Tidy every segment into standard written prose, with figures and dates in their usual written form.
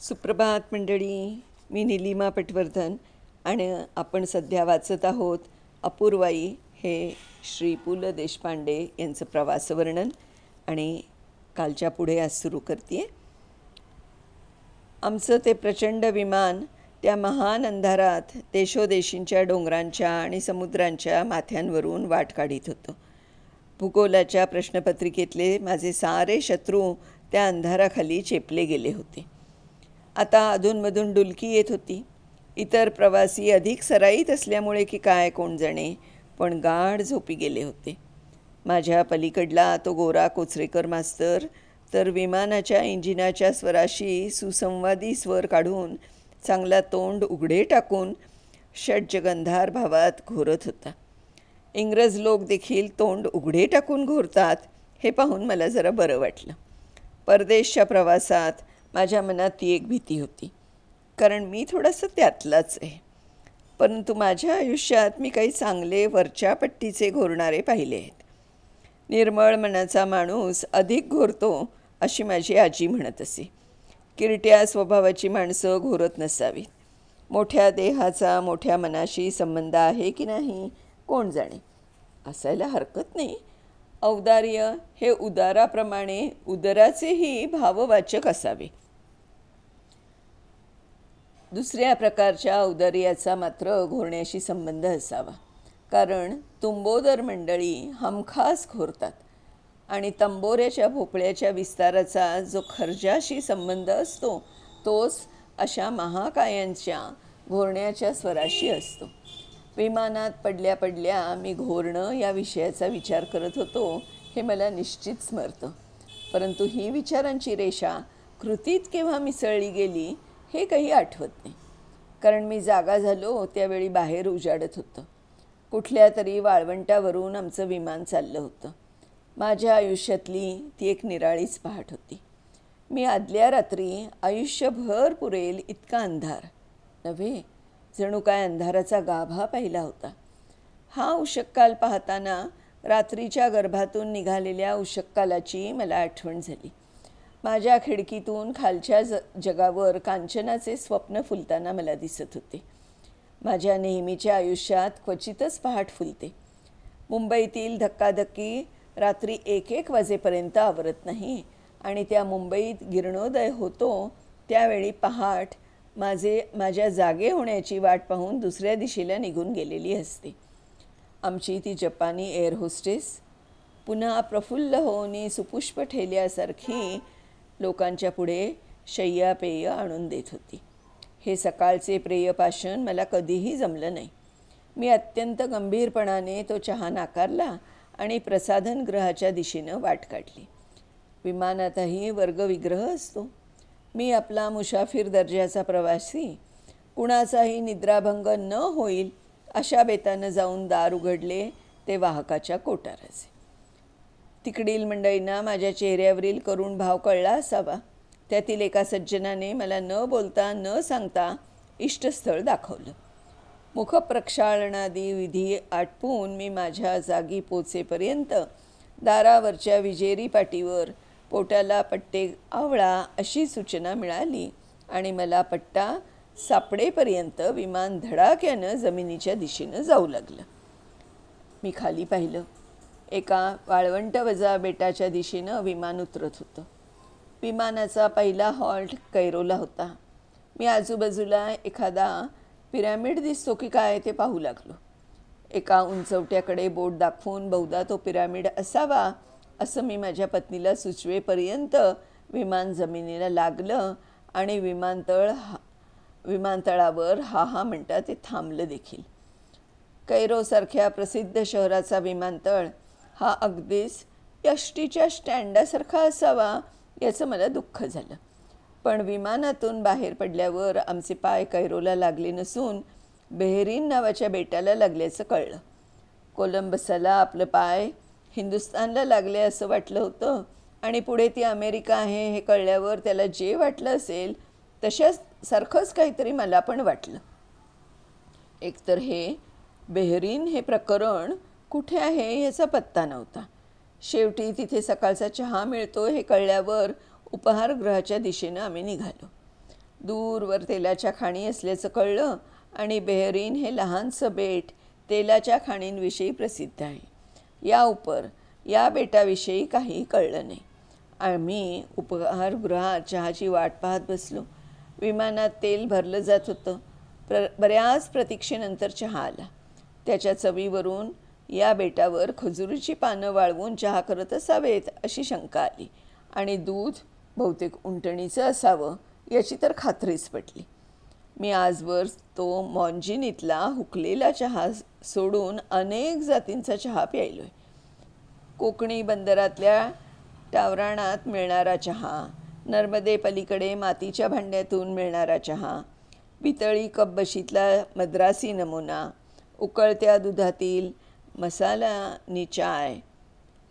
सुप्रभात मंडळी. मी निलिमा पटवर्धन आणि आपण सध्या वाचत आहोत अपूर्वाई हे श्री पु ल देशपांडे यांचं प्रवासवर्णन आणि कालच्या पुढे आज सुरू करते. आमचं ते प्रचंड विमान त्या महान अंधारात देशोदेशींच्या डोंगरांच्या आणि समुद्रांच्या माथ्यांवरून वाट काढीत होतं. भूगोलाच्या प्रश्नपत्रिकेतले माझे सारे शत्रू त्या अंधाराखाली चेपले गेले होते. आता अधूनमधून डुलकी येत होती. इतर प्रवासी अधिक सराईत असल्यामुळे की काय कोण जाणे, पण गाढ झोपी गेले होते. माझ्या पलीकडला तो गोरा कोचरेकर मास्तर तर विमानाच्या इंजिनाच्या स्वराशी सुसंवादी स्वर काढून चांगला तोंड उघडे टाकून षड्जगंधार भावात घोरत होता. इंग्रज लोक देखील तोंड उघडे टाकून घोरतात हे पाहून मला जरा बरं वाटलं. परदेशच्या प्रवासात माझ्या मनात ती एक भीती होती, कारण मी थोडासा त्यातलाच आहे. परंतु माझ्या आयुष्यात मी काही चांगले वरच्या पट्टीचे घोरणारे पाहिले आहेत. निर्मळ मनाचा माणूस अधिक घोरतो अशी माझी आजी म्हणत असे. किरट्या स्वभावाची माणसं घोरत नसावीत. मोठ्या देहाचा मोठ्या मनाशी संबंध आहे की नाही कोण जाणे, असायला हरकत नाही. औदार्य हे उदाराप्रमाणे उदराचेही भाववाचक असावे. दुसऱ्या प्रकारच्या औदार्याचा मात्र घोरण्याशी संबंध असावा, कारण तुंबोदर मंडळी हमखास घोरतात आणि तंबोऱ्याच्या भोपळ्याच्या विस्ताराचा जो खर्जाशी संबंध असतो तोच अशा महाकायांच्या घोरण्याच्या स्वराशी असतो. विमानात पडल्या पडल्या मी घोरणं या विषयाचा विचार करत होतो हे मला निश्चित स्मरतं. परंतु ही विचारांची रेषा कृतीत केव्हा मिसळली गेली हे काही आठवत नाही, कारण मी जागा झालो त्यावेळी बाहेर उजाडत होतं. कुठल्या तरी वाळवंटावरून आमचं विमान चाललं होतं. माझ्या आयुष्यातली ती एक निराळीच पहाट होती. मी आदल्या रात्री आयुष्यभर पुरेल इतका अंधार नव्हे, जणू काय अंधाराचा गाभा पाहिला होता. हा उषक्काल पाहताना रात्रीच्या गर्भातून निघालेल्या उषक्कालाची मला आठवण झाली. माझ्या खिडकीतून खालच्या जगावर कांचनाचे स्वप्न फुलताना मला दिसत होते. माझ्या नेहमीच्या आयुष्यात क्वचितच पहाट फुलते. मुंबईतील धक्काधक्की रात्री 1-1 वाजेपर्यंत आवरत नाही आणि त्या मुंबईत गिरणोदय होतो त्यावेळी पहाट माझ्या जागे होण्याची वाट पाहून दुसऱ्या दिशेला निघून गेलेली असते. आमची ती जपानी एअर होस्टेस पुन्हा प्रफुल्ल होऊन सुपुष्प ठेल्यासारखी लोकांच्या पुढे शय्यापेय आणून देत होती. हे सकाळचे प्रेयपाशन मला कधीही जमलं नाही. मी अत्यंत गंभीरपणाने तो चहा नाकारला आणि प्रसाधनगृहाच्या दिशेनं वाट काढली. विमानातही वर्गविग्रह असतो. मी आपला मुसाफिर दर्जाचा प्रवासी कुणाचाही निद्राभंग न होईल अशा बेतानं जाऊन दार उघडले ते वाहकाच्या कोठाराचे. तिकडील मंडळींना माझ्या चेहऱ्यावरील करुण भाव कळला असावा. त्यातील एका सज्जनाने मला न बोलता न सांगता इष्टस्थळ दाखवलं. मुखप्रक्षालनादी विधी आटपून मी माझ्या जागी पोचेपर्यंत दारावरच्या विजेरी पाटीवर पोटाला पट्टे आवळा अशी सूचना मिळाली आणि मला पट्टा सापडेपर्यंत विमान धडाक्यानं जमिनीच्या दिशेनं जाऊ लागलं. मी खाली पाहिलं. एका वाळवंटवजा बेटाच्या दिशेनं विमान उतरत होतं. विमानाचा पहिला हॉल्ट कैरोला होता. मी आजूबाजूला एखादा पिरॅमिड दिसतो की काय ते पाहू लागलो. एका उंचवट्याकडे बोट दाखवून बहुधा तो पिरॅमिड असावा असं मी माझ्या पत्नीला सुचवेपर्यंत विमान जमिनीला लागलं आणि विमानतळावर हा म्हणता ते थांबलं देखील. कैरोसारख्या प्रसिद्ध शहराचा विमानतळ हा अगदीच एसटीच्या स्टँडासारखा असावा याचं मला दुःख झालं. पण विमानातून बाहेर पडल्यावर आमचे पाय कैरोला लागले नसून बेहरीन नावाच्या बेटाला लागल्याचं कळलं. कोलंबसाला आपलं पाय हिंदुस्थानला लागले असं वाटलं होतं आणि पुढे ती अमेरिका आहे हे कळल्यावर त्याला जे वाटलं असेल तशाच काहीतरी मला पण वाटलं. एकतर हे बेहरीन हे प्रकरण कुठे आहे याचा पत्ता नव्हता. शेवटी तिथे सकाळचा चहा मिळतो हे कळल्यावर उपहारगृहाच्या दिशेनं आम्ही निघालो. दूरवर तेलाच्या खाणी असल्याचं कळलं आणि बेहरीन हे लहानसं बेट तेलाच्या खाणींविषयी प्रसिद्ध आहे. या बेटाविषयी काही कळलं नाही. आम्ही उपहारगृहात चहाची वाट पाहत बसलो. विमानात तेल भरलं जात होतं. बऱ्याच प्रतीक्षेनंतर चहा आला. त्याच्या चवीवरून या बेटावर खजुरीची पानं वाळवून चहा करत असावेत अशी शंका आली आणि दूध बहुतेक उंटणीचं असावं याची तर खात्रीच पटली. मी आजवर तो मॉन्जिन इथला हुकलेला चहा सोडून अनेक जातींचा चहा प्यायलो आहे. कोकणी बंदरातल्या टावराणात मिळणारा चहा, नर्मदे पलीकडे मातीच्या भांड्यातून मिळणारा चहा, पितळी कपबशीतला मद्रासी नमुना, उकळत्या दुधातील मसालानी चाय,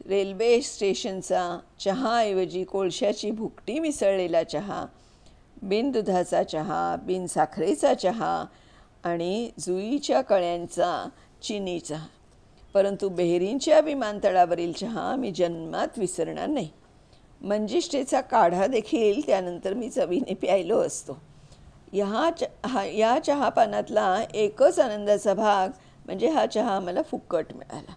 रेल्वे स्टेशनचा चहाऐवजी कोळशाची भुकटी मिसळलेला चहा, बिनदुधाचा चहा, बिनसाखरेचा चहा आणि जुईच्या कळ्यांचा चिनी चहा. परंतु बेहरीनच्या विमानतळावरील चहा मी जन्मात विसरणार नाही. मंजिष्टेचा काढा देखील त्यानंतर मी चवीने प्यायलो असतो. या चहापानातला एकच आनंदाचा भाग म्हणजे हा चहा आम्हाला फुकट मिळाला.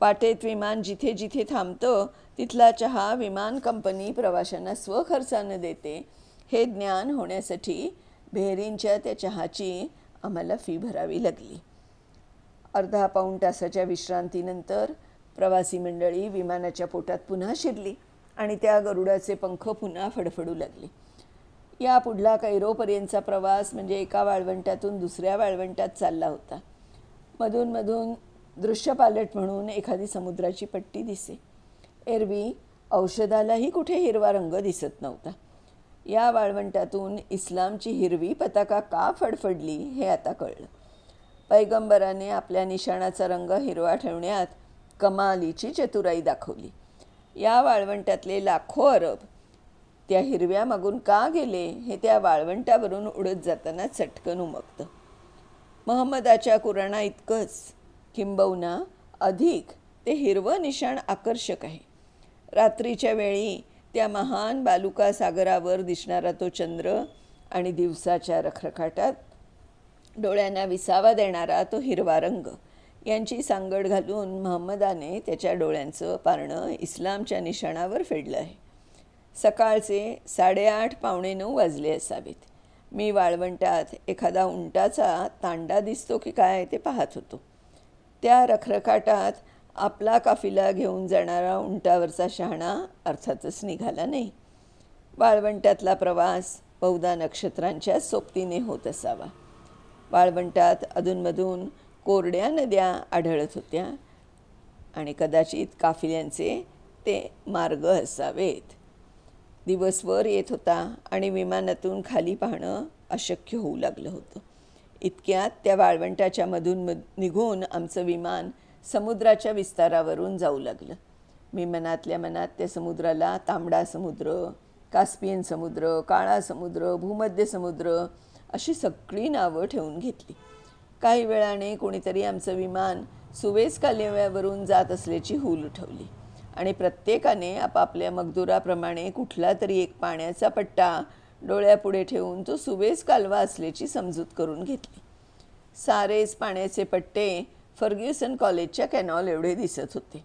वाटेत विमान जिथे जिथे थांबतं तिथला चहा विमान कंपनी प्रवाशांना स्वखर्चानं देते हे ज्ञान होण्यासाठी बेहरीनच्या त्या चहाची आम्हाला फी भरावी लागली. अर्धा पाऊण तासाच्या विश्रांतीनंतर प्रवासी मंडळी विमानाच्या पोटात पुन्हा शिरली आणि त्या गरुडाचे पंख पुन्हा फडफडू लागले. या पुढला कैरोपर्यंतचा प्रवास म्हणजे एका वाळवंटातून दुसऱ्या वाळवंटात चालला होता. मधून मधून दृश्यपालट म्हणून एखादी समुद्राची पट्टी दिसे. एरवी औषधालाही कुठे हिरवा रंग दिसत नव्हता. या वाळवंटातून इस्लामची हिरवी पताका का फडफडली हे आता कळलं. पैगंबराने आपल्या निशाणाचा रंग हिरवा ठेवण्यात कमालीची चतुराई दाखवली. या वाळवंटातले लाखो अरब त्या हिरव्या मागून का गेले हे त्या वाळवंटावरून उडत जाताना चटकन उमगतं. महम्मदाच्या कुराणा इतकंच किंबहुना अधिक ते हिरवं निशाण आकर्षक आहे. रात्रीच्या वेळी त्या महान बालुका सागरावर दिसणारा तो चंद्र आणि दिवसाच्या रखरखाटात डोळ्यांना विसावा देणारा तो हिरवा रंग यांची सांगड घालून महम्मदाने त्याच्या डोळ्यांचं पारणं इस्लामच्या निशाणावर फेडलं आहे. सकाळचे 8:30 पावणे 9 वाजले असावेत. मी वाळवंटात एखादा उंटाचा तांडा दिसतो की काय ते पाहत होतो. त्या रखरखाटात आपला काफिला घेऊन जाणारा उंटावरचा शहाणा अर्थातच निघाला नाही. वाळवंटातला प्रवास बहुधा नक्षत्रांच्या सोबतीने होत असावा. वाळवंटात अधूनमधून कोरड्या नद्या आढळत होत्या आणि कदाचित काफिल्यांचे ते मार्ग असावेत. दिवस वर येत होता आणि विमानातून खाली पाहणं अशक्य होऊ लागलं होतं. इतक्यात त्या वाळवंटाच्या मधून निघून आमचं विमान समुद्राच्या विस्तारावरून जाऊ लागलं. मी मनातल्या मनात त्या समुद्राला तांबडा समुद्र, कास्पियन समुद्र, काळा समुद्र, भूमध्य समुद्र अशी सगळी नावं ठेवून घेतली. काही वेळाने कोणीतरी आमचं विमान सुवेझ कालव्यावरून जात असल्याची हूल उठवली आणि प्रत्येकाने आपापल्या मगदुराप्रमाणे कुठला तरी एक पाण्याचा पट्टा डोळ्यापुढे ठेवून तो सुवेझ कालवा असल्याची समजूत करून घेतली. सारेच पाण्याचे पट्टे फर्ग्युसन कॉलेजच्या कॅनॉल एवढे दिसत होते.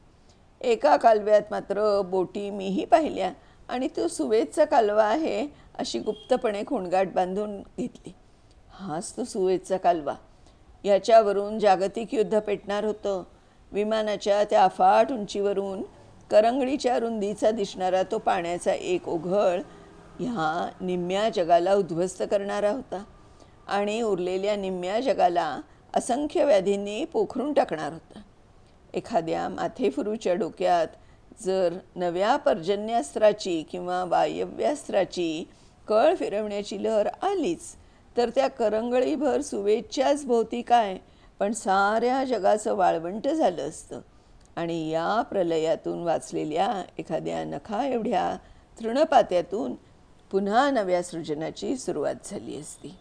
एका कालव्यात मात्र बोटी मीही पाहिल्या आणि तो सुवेझचा कालवा आहे अशी गुप्तपणे खोंडगाठ बांधून घेतली. हाच तो सुवेझचा कालवा. याच्यावरून जागतिक युद्ध पेटणार होतं. विमानाच्या त्या अफाट उंचीवरून करंगळीच्या रुंदीचा दिसणारा तो पाण्याचा एक ओघळ ह्या निम्म्या जगाला उद्ध्वस्त करणारा होता आणि उरलेल्या निम्म्या जगाला असंख्य व्याधींनी पोखरून टाकणार होता. एखाद्या माथेफिरूच्या डोक्यात जर नव्या पर्जन्यास्त्राची किंवा वायव्यास्त्राची कळ फिरवण्याची लहर आलीच तर त्या करंगळीभर सुवेझच्याच भोवती काय पण साऱ्या जगाचं वाळवंट झालं असतं आणि या प्रलयातून वाचलेल्या एखाद्या नखा एवढ्या तृणपात्यातून पुन्हा नव्या सृजनाची सुरुवात झाली असती.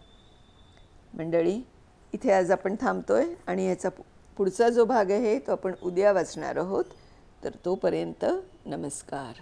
मंडळी, इथे आज आपण थांबतोय आणि याचा पुढचा जो भाग आहे तो आपण उद्या वाचणार आहोत. तर तोपर्यंत नमस्कार.